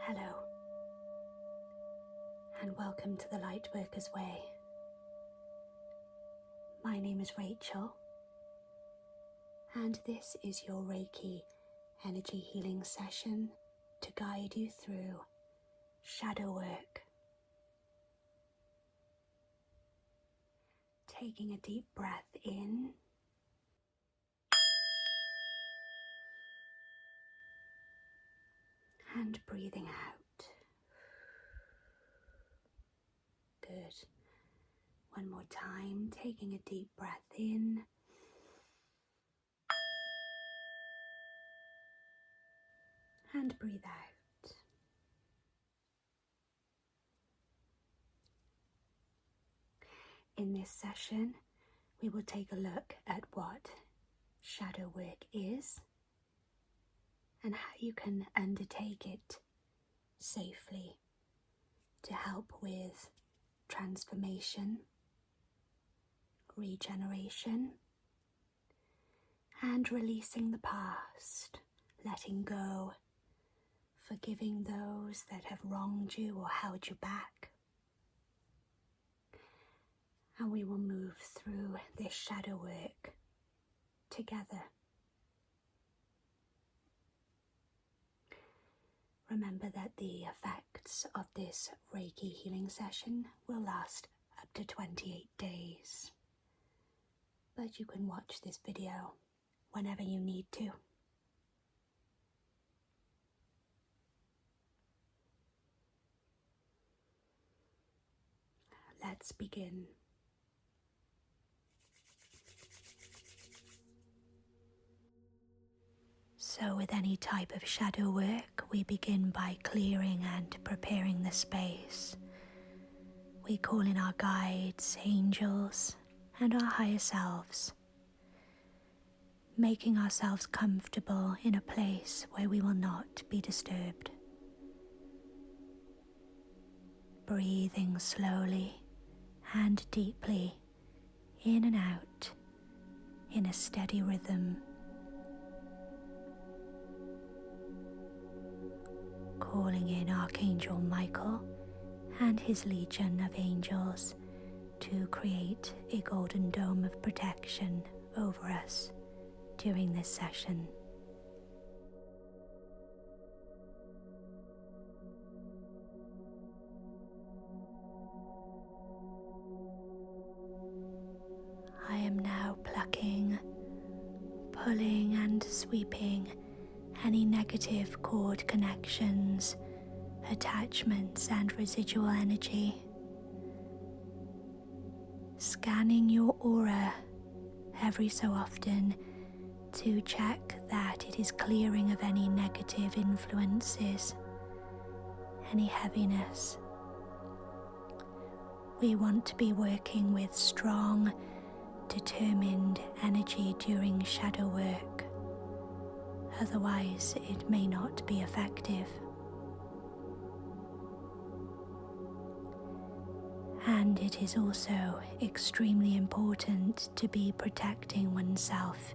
Hello, and welcome to the Lightworker's Way. My name is Rachel, and this is your Reiki energy healing session to guide you through shadow work. Taking a deep breath in and breathing out. Good. One more time, taking a deep breath in and breathe out. In this session, we will take a look at what shadow work is and how you can undertake it safely to help with transformation, regeneration, and releasing the past, letting go, forgiving those that have wronged you or held you back. And we will move through this shadow work together. Remember that the effects of this Reiki healing session will last up to 28 days. But you can watch this video whenever you need to. Let's begin. So with any type of shadow work, we begin by clearing and preparing the space. We call in our guides, angels, and our higher selves, making ourselves comfortable in a place where we will not be disturbed. Breathing slowly and deeply in and out in a steady rhythm. Calling in Archangel Michael and his legion of angels to create a golden dome of protection over us during this session. I am now plucking, pulling and sweeping any negative cord connections, attachments and residual energy. Scanning your aura every so often to check that it is clearing of any negative influences, any heaviness. We want to be working with strong, determined energy during shadow work. Otherwise, it may not be effective. And it is also extremely important to be protecting oneself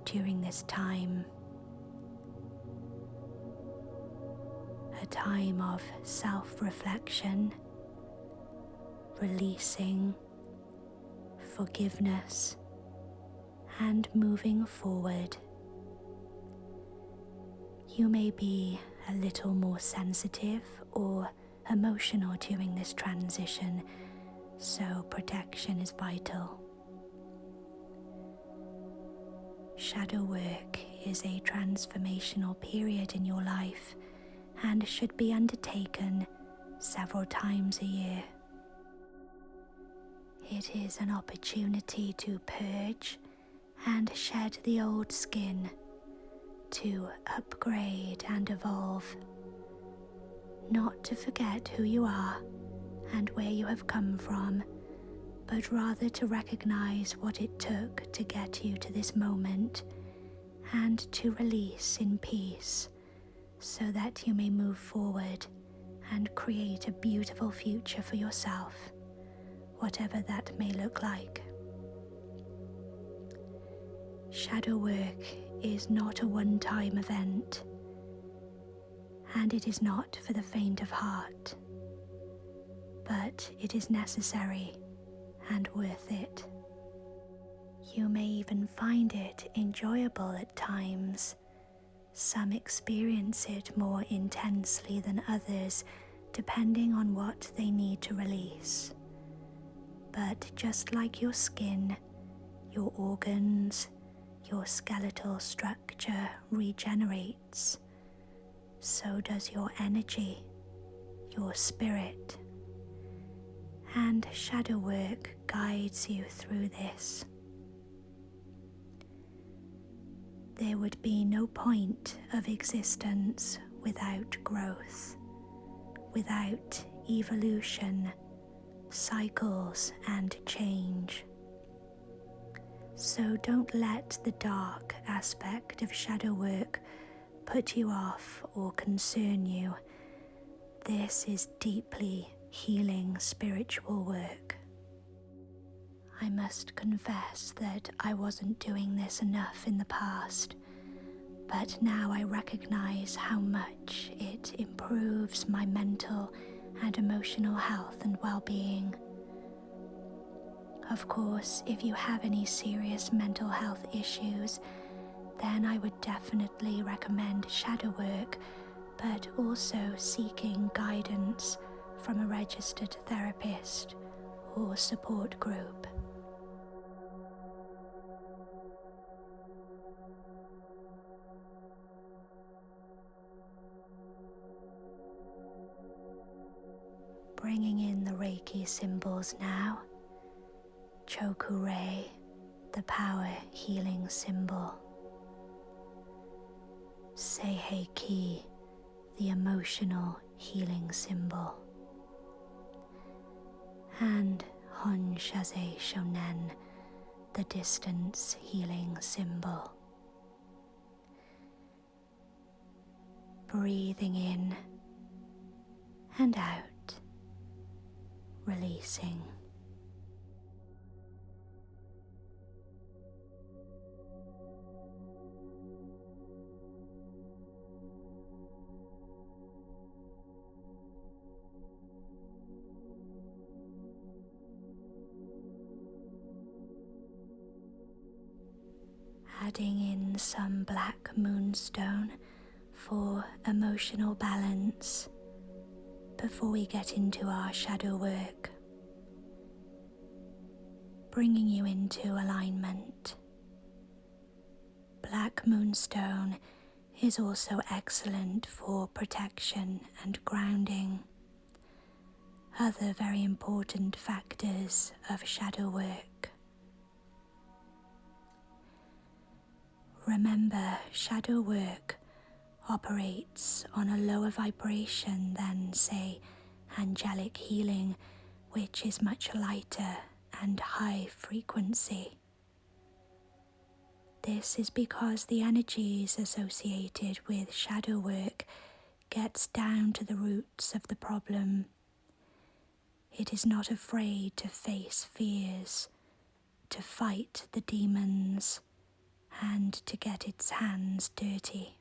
during this time. A time of self-reflection, releasing, forgiveness, and moving forward. You may be a little more sensitive or emotional during this transition, so protection is vital. Shadow work is a transformational period in your life and should be undertaken several times a year. It is an opportunity to purge and shed the old skin, to upgrade and evolve, not to forget who you are and where you have come from, but rather to recognize what it took to get you to this moment and to release in peace so that you may move forward and create a beautiful future for yourself, whatever that may look like. Shadow work is not a one-time event, and it is not for the faint of heart, but it is necessary and worth it. You may even find it enjoyable at times. Some experience it more intensely than others, depending on what they need to release. But just like your skin, your organs, your skeletal structure regenerates, so does your energy, your spirit. And shadow work guides you through this. There would be no point of existence without growth, without evolution, cycles and change. So don't let the dark aspect of shadow work put you off or concern you. This is deeply healing spiritual work. I must confess that I wasn't doing this enough in the past, but now I recognize how much it improves my mental and emotional health and well-being. Of course, if you have any serious mental health issues, then I would definitely recommend shadow work, but also seeking guidance from a registered therapist or support group. Bringing in the Reiki symbols now. Choku-Rei, the power healing symbol. Seihei-Ki, the emotional healing symbol. And Hon-Shaze Shonen, the distance healing symbol. Breathing in and out, releasing. Adding in some black moonstone for emotional balance before we get into our shadow work. Bringing you into alignment. Black moonstone is also excellent for protection and grounding. Other very important factors of shadow work. Remember, shadow work operates on a lower vibration than, say, angelic healing, which is much lighter and high frequency. This is because the energies associated with shadow work gets down to the roots of the problem. It is not afraid to face fears, to fight the demons, and to get its hands dirty.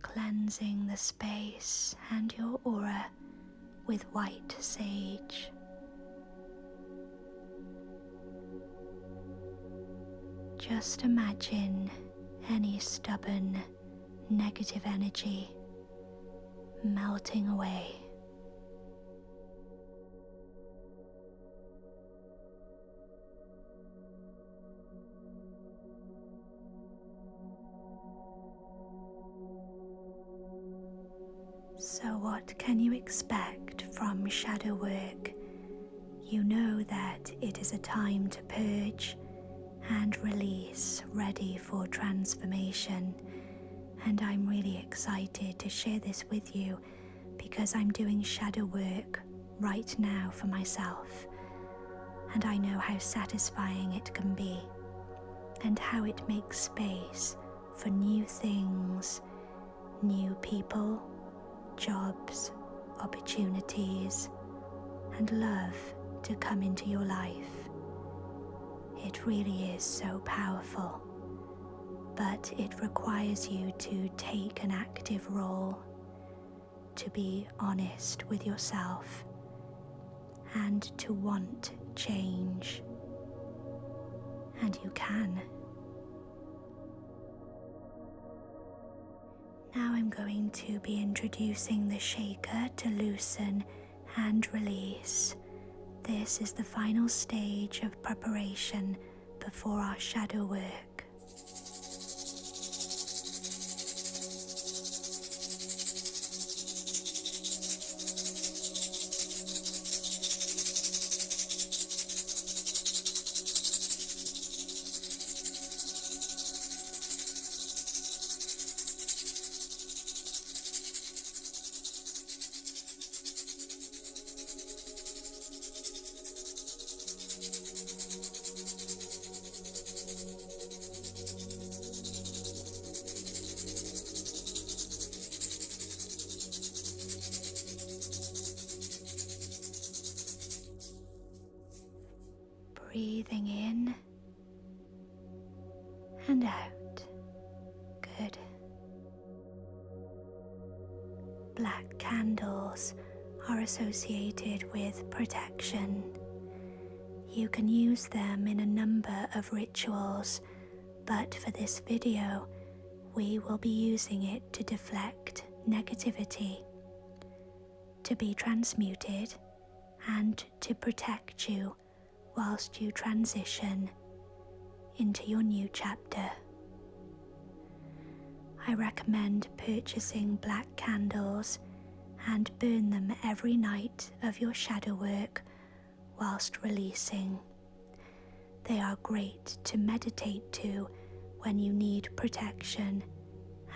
Cleansing the space and your aura with white sage. Just imagine any stubborn, negative energy melting away. So what can you expect from shadow work? You know that it is a time to purge and release, ready for transformation. And I'm really excited to share this with you because I'm doing shadow work right now for myself, and I know how satisfying it can be and how it makes space for new things, new people, jobs, opportunities, and love to come into your life. It really is so powerful, but it requires you to take an active role, to be honest with yourself, and to want change. And you can. Now I'm going to be introducing the shaker to loosen and release. This is the final stage of preparation before our shadow work. Breathing in and out. Good. Black candles are associated with protection. You can use them in a number of rituals, but for this video, we will be using it to deflect negativity, to be transmuted, and to protect you whilst you transition into your new chapter. I recommend purchasing black candles and burn them every night of your shadow work whilst releasing. They are great to meditate to when you need protection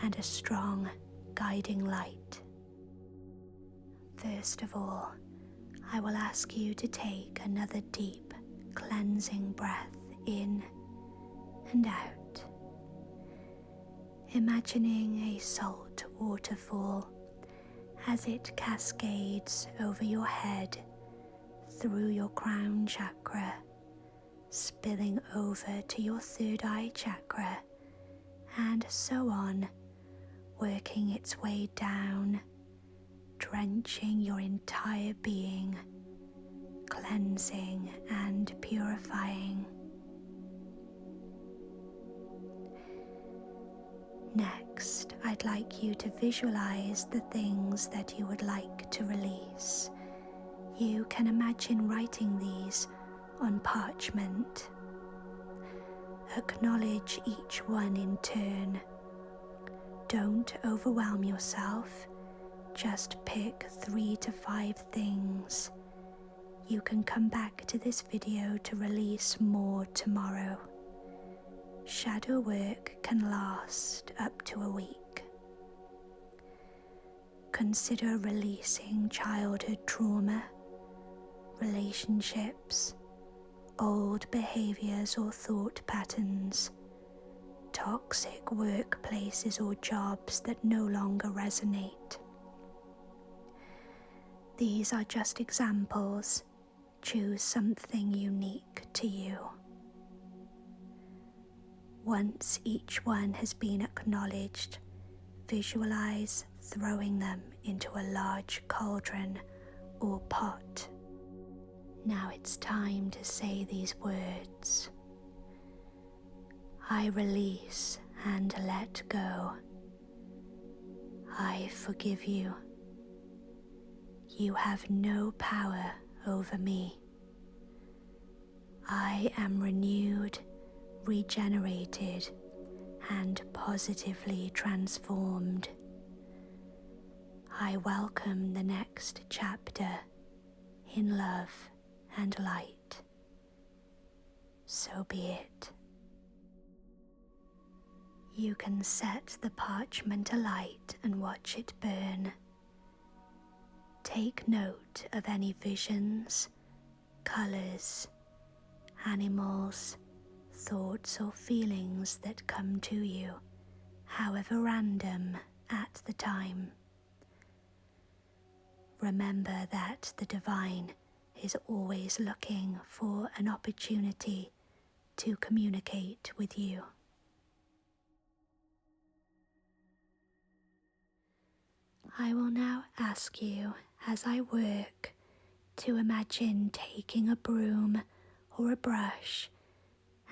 and a strong guiding light. First of all, I will ask you to take another deep cleansing breath in and out, imagining a salt waterfall as it cascades over your head through your crown chakra, spilling over to your third eye chakra, and so on, working its way down, drenching your entire being, cleansing and purifying. Next, I'd like you to visualize the things that you would like to release. You can imagine writing these on parchment. Acknowledge each one in turn. Don't overwhelm yourself. Just pick 3 to 5 things. You can come back to this video to release more tomorrow. Shadow work can last up to a week. Consider releasing childhood trauma, relationships, old behaviors or thought patterns, toxic workplaces or jobs that no longer resonate. These are just examples. Choose something unique to you. Once each one has been acknowledged, visualize throwing them into a large cauldron or pot. Now it's time to say these words. I release and let go. I forgive you. You have no power over me. I am renewed, regenerated, and positively transformed. I welcome the next chapter in love and light. So be it. You can set the parchment alight and watch it burn. Take note of any visions, colours, animals, thoughts or feelings that come to you, however random at the time. Remember that the divine is always looking for an opportunity to communicate with you. I will now ask you, as I work, to imagine taking a broom or a brush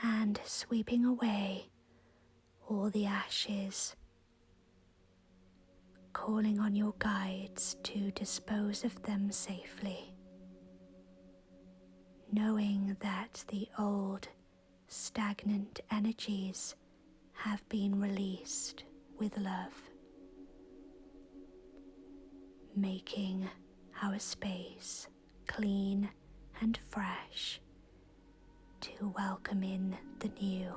and sweeping away all the ashes, calling on your guides to dispose of them safely, knowing that the old, stagnant energies have been released with love, making our space clean and fresh to welcome in the new.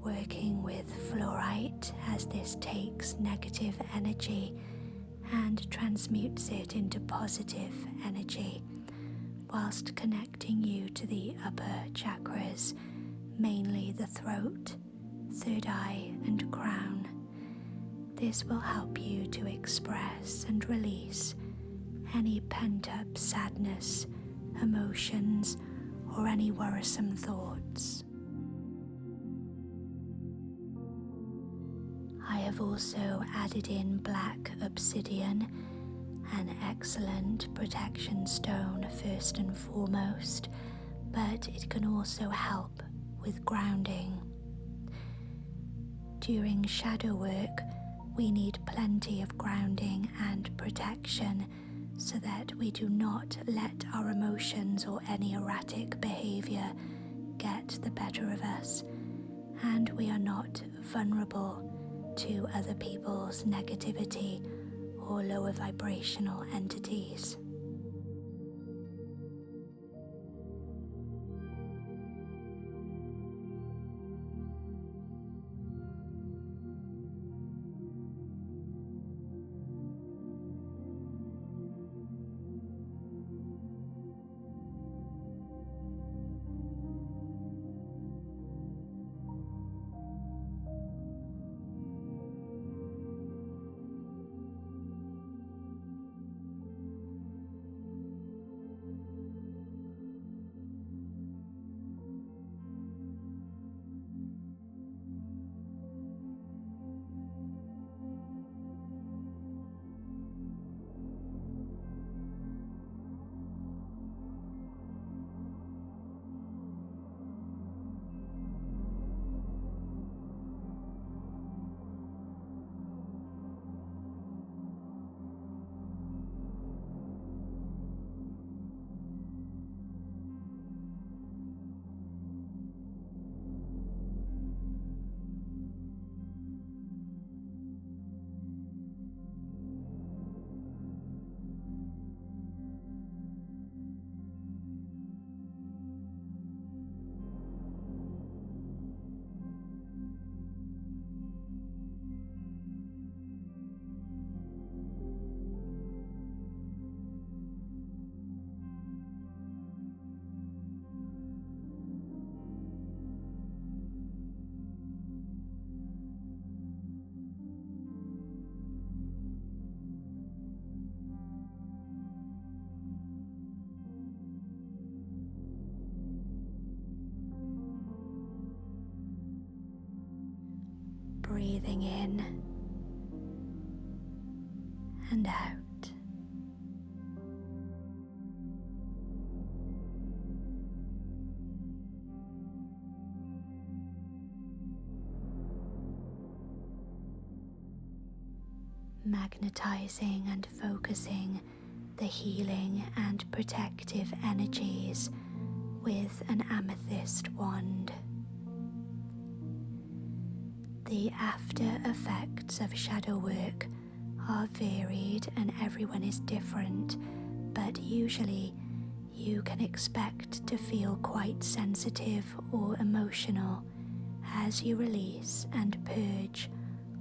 Working with fluorite, as this takes negative energy and transmutes it into positive energy, whilst connecting you to the upper chakras, mainly the throat, third eye and crown. This will help you to express and release any pent-up sadness, emotions, or any worrisome thoughts. I have also added in black obsidian, an excellent protection stone first and foremost, but it can also help with grounding. During shadow work, we need plenty of grounding and protection so that we do not let our emotions or any erratic behavior get the better of us, and we are not vulnerable to other people's negativity or lower vibrational entities. in and out. Magnetizing and focusing the healing and protective energies with an amethyst wand. The after effects of shadow work are varied and everyone is different, but usually you can expect to feel quite sensitive or emotional as you release and purge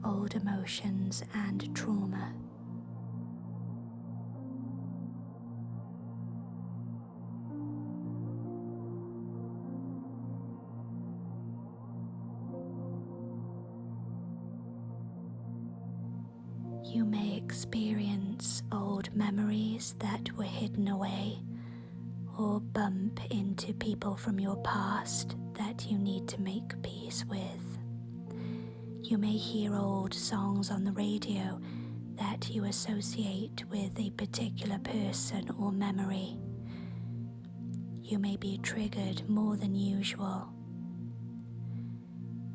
old emotions and trauma. You may experience old memories that were hidden away, or bump into people from your past that you need to make peace with. You may hear old songs on the radio that you associate with a particular person or memory. You may be triggered more than usual.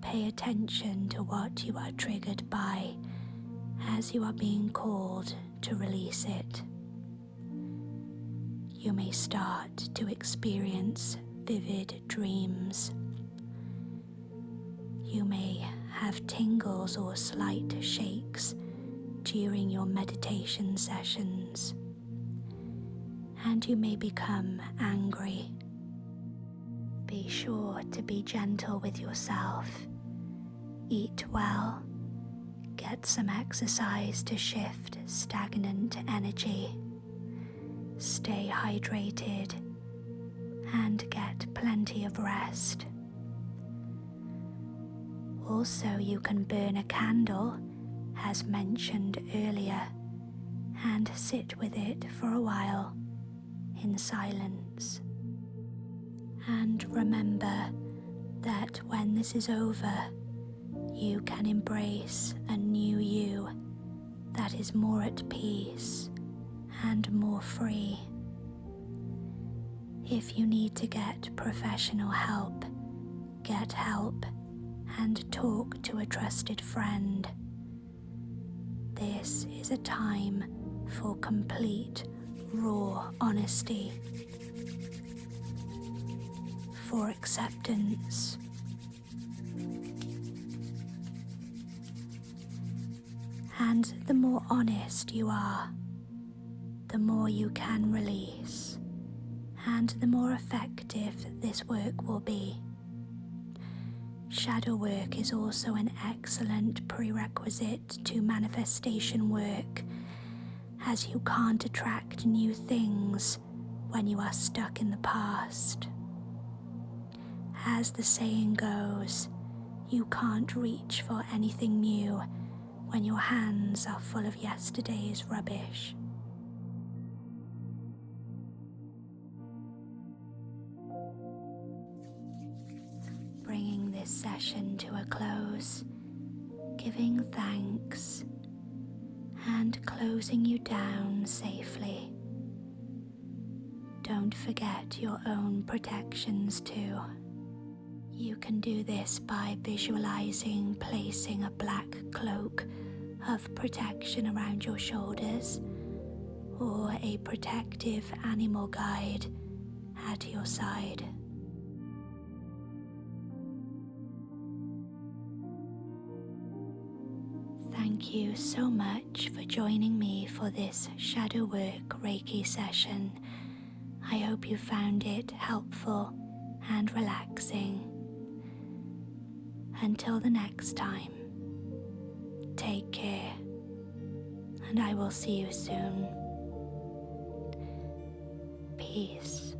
Pay attention to what you are triggered by as you are being called to release it. You may start to experience vivid dreams. You may have tingles or slight shakes during your meditation sessions, and you may become angry. Be sure to be gentle with yourself. Eat well. Get some exercise to shift stagnant energy. Stay hydrated and get plenty of rest. Also, you can burn a candle, as mentioned earlier, and sit with it for a while in silence. And remember that when this is over, you can embrace a new you that is more at peace and more free. If you need to get professional help, get help and talk to a trusted friend. This is a time for complete, raw honesty, for acceptance. And the more honest you are, the more you can release, and the more effective this work will be. Shadow work is also an excellent prerequisite to manifestation work, as you can't attract new things when you are stuck in the past. As the saying goes, you can't reach for anything new when your hands are full of yesterday's rubbish. Bringing this session to a close, giving thanks and closing you down safely. Don't forget your own protections too. You can do this by visualizing placing a black cloak of protection around your shoulders, or a protective animal guide at your side. Thank you so much for joining me for this shadow work Reiki session. I hope you found it helpful and relaxing. Until the next time, take care, and I will see you soon. Peace.